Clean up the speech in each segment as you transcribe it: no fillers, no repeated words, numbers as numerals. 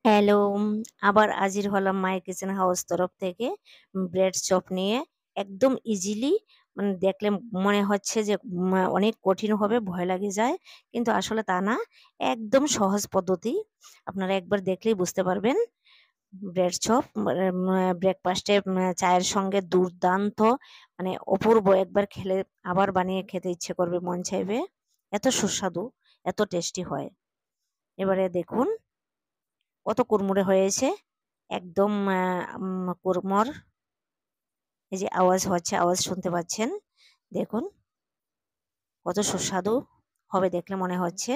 Hello, আবার হাজির হলাম মাই কিচেন হাউস তরফ থেকে ব্রেড চপ নিয়ে। একদম ইজিলি দেখলে মনে হচ্ছে যে অনেক কঠিন হবে, ভয় লাগে যায়। কিন্তু আসলে তা না, একদম সহজ পদ্ধতি। আপনারা একবার দেখলেই বুঝতে পারবেন। ব্রেড চপ ব্রেকফাস্টে চায়ের সঙ্গে দুর্দান্ত, অপূর্ব। একবার খেলে আবার বানিয়ে খেতে ইচ্ছে করবে, মন চাইবে। এত সুস্বাদু, এত টেস্টি হয়। এবারে দেখুন কত কুড়মুড়ে হয়েছে। একদম কুড়মর। এই যে আওয়াজ হচ্ছে, আওয়াজ শুনতে পাচ্ছেন। দেখুন কত সুস্বাদু হবে, দেখলে মনে হচ্ছে।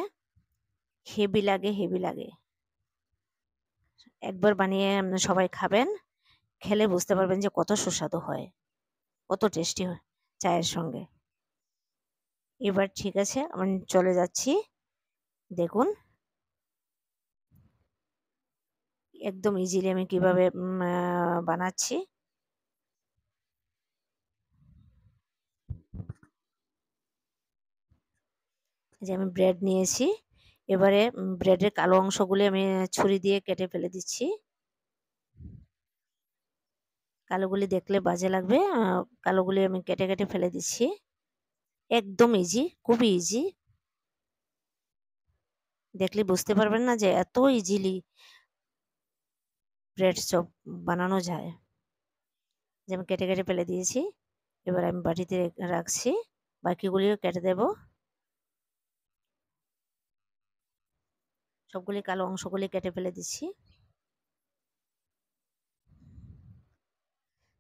হেভি লাগে, হেভি লাগে। একবার বানিয়ে সবাই খাবেন। খেলে বুঝতে পারবেন যে কত সুস্বাদু হয়, কত টেস্টি হয় চায়ের সঙ্গে। এবার ঠিক আছে, আমি চলে যাচ্ছি। দেখুন একদম ইজিলি আমি কিভাবে বানাচ্ছি। যে আমি ব্রেড নিয়েছি। এবারে ব্রেডের কালো অংশগুলি আমি ছুরি দিয়ে কেটে ফেলে দিচ্ছি। কালোগুলি দেখলে বাজে লাগবে। কালোগুলি আমি কেটে কেটে ফেলে দিচ্ছি। একদম ইজি, খুবই ইজি। দেখলে বুঝতে পারবেন না যে এত ইজিলি ব্রেড চপ বানানো যায়। যে আমি কেটে কেটে ফেলে দিয়েছি। এবার আমি বাটিতে রাখছি, বাকিগুলিও কেটে দেব। সবগুলি কালো অংশগুলি কেটে ফেলে দিচ্ছি।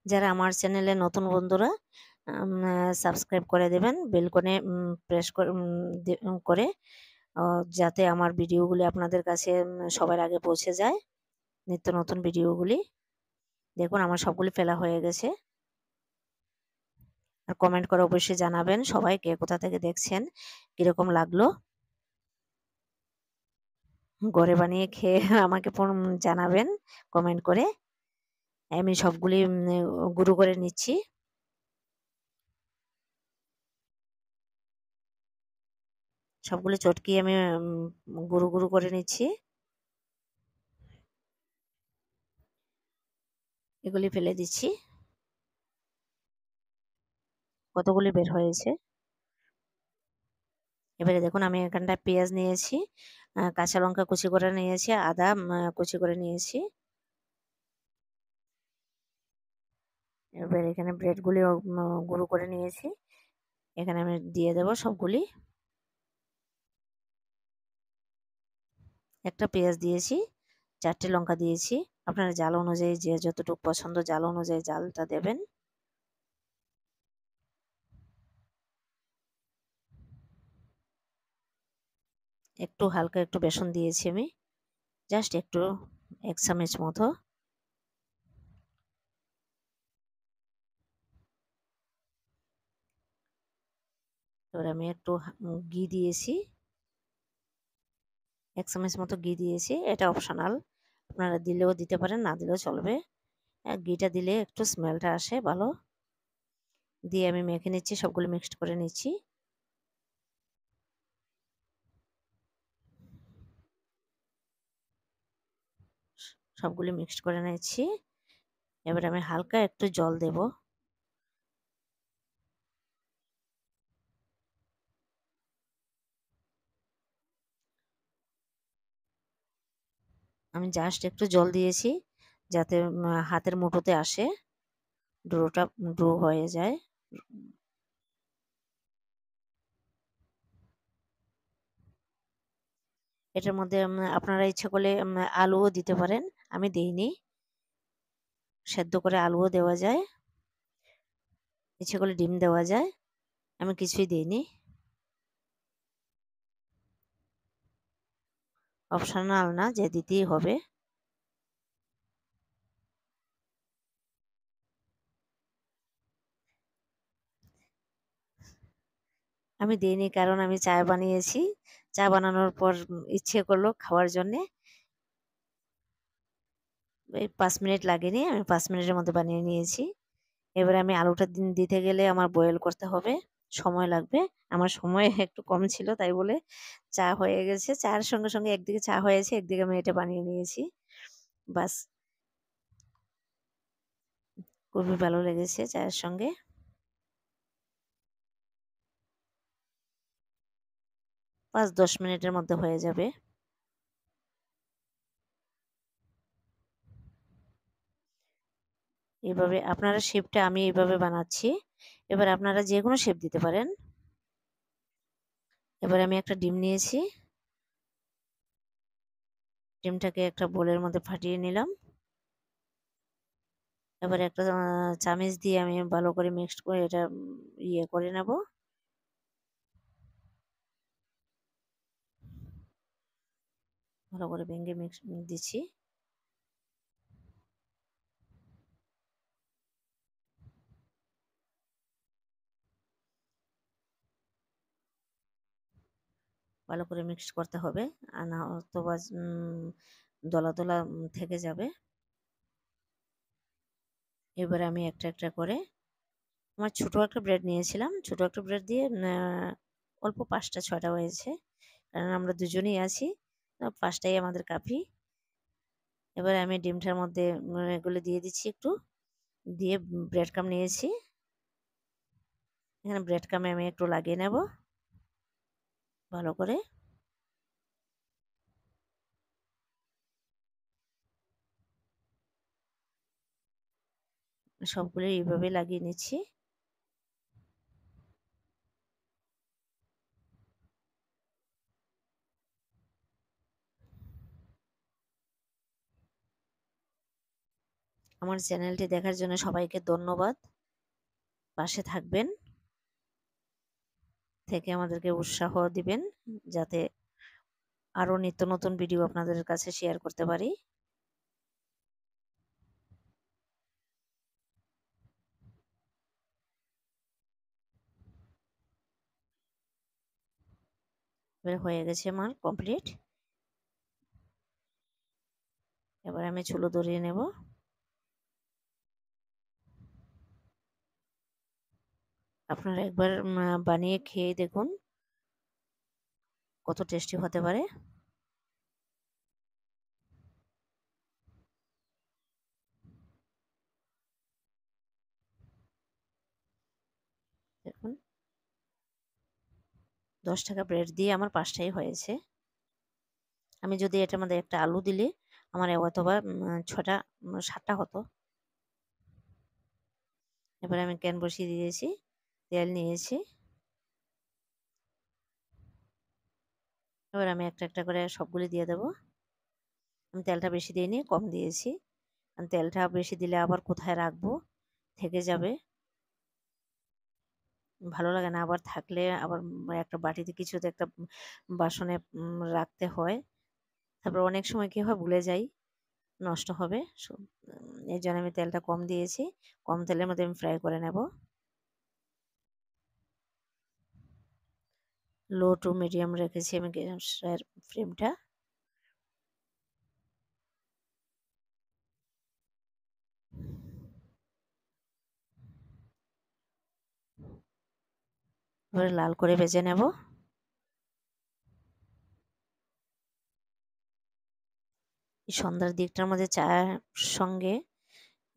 যারা আমার চ্যানেলে নতুন বন্ধুরা, সাবস্ক্রাইব করে দেবেন, বেলকনে প্রেস করে, যাতে আমার ভিডিওগুলি আপনাদের কাছে সবার আগে পৌঁছে যায়, নিত্য নতুন ভিডিওগুলি। দেখুন আমার সবগুলি ফেলা হয়ে গেছে। আর কমেন্ট করে অবশ্যই জানাবেন সবাই কে কোথা থেকে দেখছেন, কিরকম লাগলো। ঘরে বানিয়ে খেয়ে আমাকে জানাবেন কমেন্ট করে। আমি সবগুলি গুঁড়ো করে নিচ্ছি। সবগুলি চটকি আমি গুঁড়ো গুঁড়ো করে নিচ্ছি। এগুলি ফেলে দিচ্ছি। কতগুলি বের হয়েছে। এবারে দেখুন আমি এখানটায় পেঁয়াজ নিয়েছি, কাঁচা লঙ্কা কুচি করে নিয়েছি, আদা কুচি করে নিয়েছি। এবার এখানে ব্রেডগুলি গুঁড়ো করে নিয়েছি, এখানে আমি দিয়ে দেবো সবগুলি। একটা পেঁয়াজ দিয়েছি, 4টে লঙ্কা দিয়েছি। আপনারা জাল অনুযায়ী যে যতটুকু পছন্দ জাল অনুযায়ী জালটা দেবেন। একটু হালকা একটু বেসন দিয়েছি আমি, জাস্ট একটু 1 চামচ মতো। এবার আমি একটু ঘি দিয়েছি, 1 চামচ মতো ঘি দিয়েছি। এটা অপশনাল, আপনারা দিলেও দিতে পারেন, না দিলেও চলবে। ঘিটা দিলে একটু স্মেলটা আসে ভালো। দিয়ে আমি মেখে নিচ্ছি, সবগুলো মিক্সড করে নিচ্ছি। সবগুলো মিক্সড করে নিচ্ছি। এবার আমি হালকা একটু জল দেব। আমি জাস্ট একটু জল দিয়েছি, যাতে হাতের মুঠোতে আসে, ডোটা ডো হয়ে যায়। এটার মধ্যে আপনারা ইচ্ছা করলে আলুও দিতে পারেন, আমি দেইনি। সেদ্ধ করে আলুও দেওয়া যায়, ইচ্ছে করলে ডিম দেওয়া যায়, আমি কিছুই দিইনি। অপশনাল না যে দিতেই হবে। আমি দিইনি কারণ আমি চা বানিয়েছি। চা বানানোর পর ইচ্ছে করলো খাওয়ার জন্যে। এই 5 মিনিট লাগেনি, আমি 5 মিনিটের মধ্যে বানিয়ে নিয়েছি। এবারে আমি আলুটা দিতে গেলে আমার বয়েল করতে হবে, সময় লাগবে। আমার সময় একটু কম ছিল, তাই বলে চা হয়ে গেছে। চায়ের সঙ্গে সঙ্গে একদিকে চা হয়েছে, একদিকে আমি এটা বানিয়ে নিয়েছি। বাস, খুবই ভালো লেগেছে চায়ের সঙ্গে। 5-10 মিনিটের মধ্যে হয়ে যাবে। এভাবে আপনারা শেপটা আমি এইভাবে বানাচ্ছি। এবার আপনারা যে কোনো শেপ দিতে পারেন। এবার আমি একটা ডিম নিয়েছি। ডিমটাকে একটা বোলের মধ্যে ফাটিয়ে নিলাম। এবার একটা চামিচ দিয়ে আমি ভালো করে মিক্সড করে এটা ইয়ে করে নেব। ভালো করে ভেঙে মিক্স দিচ্ছি। ভালো করে মিক্সড করতে হবে, আর না অথবা দলা দলা থেকে যাবে। এবারে আমি একটা একটা করে, আমার ছোটো একটা ব্রেড নিয়েছিলাম, ছোটো একটা ব্রেড দিয়ে অল্প 5টা-6টা হয়েছে, কারণ আমরা দুজনেই আছি, 5টাই আমাদের কাফি। এবারে আমি ডিমটার মধ্যে এগুলো দিয়ে দিচ্ছি একটু, দিয়ে ব্রেড ক্রাম্ব নিয়েছি, এখানে ব্রেড ক্রাম্বে আমি একটু লাগিয়ে নেব ভালো করে। সবগুলো এইভাবে লাগিয়ে নিচ্ছি। আমার চ্যানেলটি দেখার জন্য সবাইকে ধন্যবাদ। পাশে থাকবেন, থেকে আমাদেরকে উৎসাহ দিবেন, যাতে আরও নিত্য নতুন ভিডিও আপনাদের কাছে শেয়ার করতে পারি। এবার হয়ে গেছে আমার কমপ্লিট। এবার আমি চুলো ধরিয়ে নেব। আপনারা একবার বানিয়ে খেয়ে দেখুন কত টেস্টি হতে পারে। দেখুন 10 টাকা ব্রেড দিয়ে আমার 5টাই হয়েছে। আমি যদি এটার মধ্যে একটা আলু দিলে আমার অথবা 6টা 7টা হতো। এবার আমি ক্যান বসিয়ে দিয়েছি, তেল নিয়েছি। এবার আমি একটা একটা করে সবগুলি দিয়ে দেবো। আমি তেলটা বেশি দিইনি, কম দিয়েছি, কারণ তেলটা বেশি দিলে আবার কোথায় রাখবো, থেকে যাবে, ভালো লাগে না। আবার থাকলে আবার একটা বাটিতে কিছুতে একটা বাসনে রাখতে হয়, তারপর অনেক সময় কী হয় ভুলে যাই, নষ্ট হবে। এই জন্য আমি তেলটা কম দিয়েছি, কম তেলের মধ্যে আমি ফ্রাই করে নেব। লো টু মিডিয়াম রেখেছি আমি গ্যাসের ফ্লেমটা। এবারে লাল করে ভেজে নেব। এই সন্ধ্যার দিকটার মধ্যে চায়ের সঙ্গে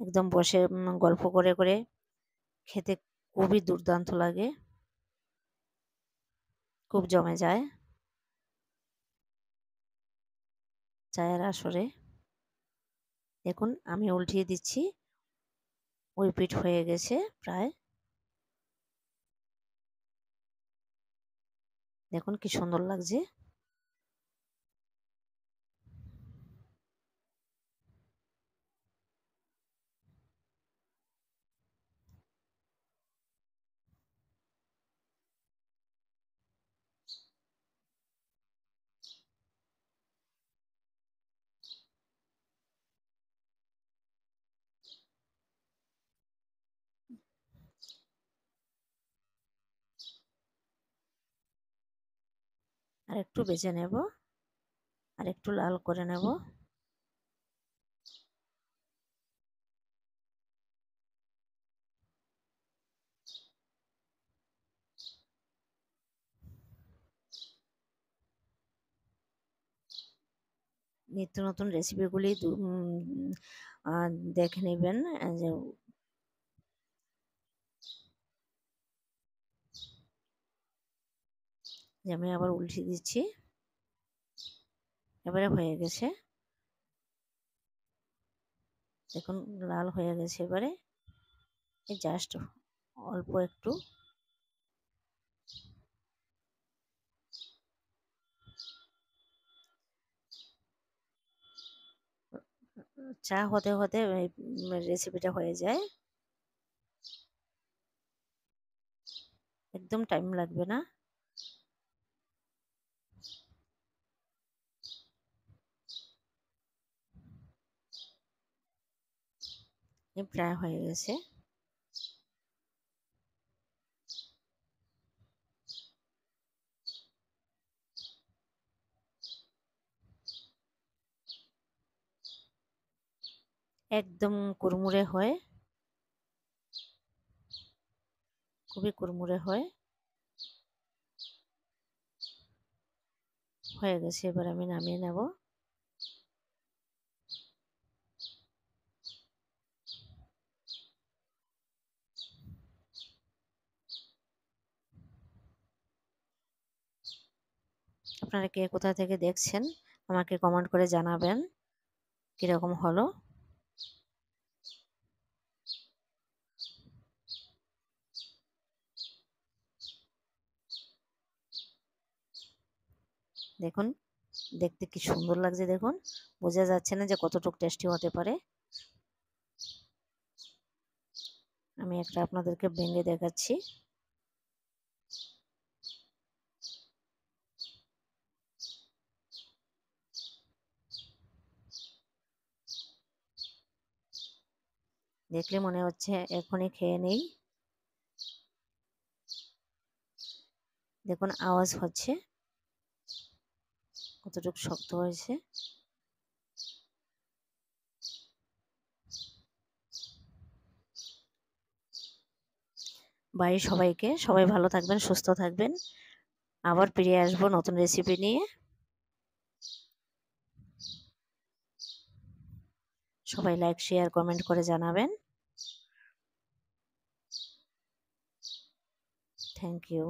একদম বসে গল্প করে করে খেতে খুবই দুর্দান্ত লাগে, খুব জমে যায় চায়ের আসরে। দেখুন আমি উল্টিয়ে দিচ্ছি, ওই পিঠ হয়ে গেছে প্রায়। দেখুন কি সুন্দর লাগছে। আর একটু বেজে নেব, আর একটু লাল করে নেব। নিত্য নতুন রেসিপিগুলি দেখে নেবেন। যে আমি আবার উল্টে দিচ্ছি, এবারে হয়ে গেছে, দেখুন লাল হয়ে গেছে। এবারে জাস্ট অল্প একটু চা হতে হতে রেসিপিটা হয়ে যায়, একদম টাইম লাগবে না। প্রায় হয়ে গেছে। একদম কুড়মুড়ে হয়, খুবই কুড়মুড়ে হয়। হয়ে গেছে, এবার আমি নামিয়ে নেব। আপনারা কে কোথা থেকে দেখছেন আমাকে কমেন্ট করে জানাবেন কিরকম হলো। দেখুন দেখতে কি সুন্দর লাগছে, দেখুন বোঝা যাচ্ছে না যে কতটুকু টেস্টি হতে পারে। আমি একটা আপনাদেরকে ভেঙে দেখাচ্ছি। দেখলে মনে হচ্ছে এখনই খেয়ে নেই। দেখুন আওয়াজ হচ্ছে কতটুকু শক্ত হয়েছে। বাড়ির সবাইকে, সবাই ভালো থাকবেন, সুস্থ থাকবেন। আবার ফিরে আসবো নতুন রেসিপি নিয়ে। সবাই লাইক, শেয়ার, কমেন্ট করে জানাবেন। Thank you.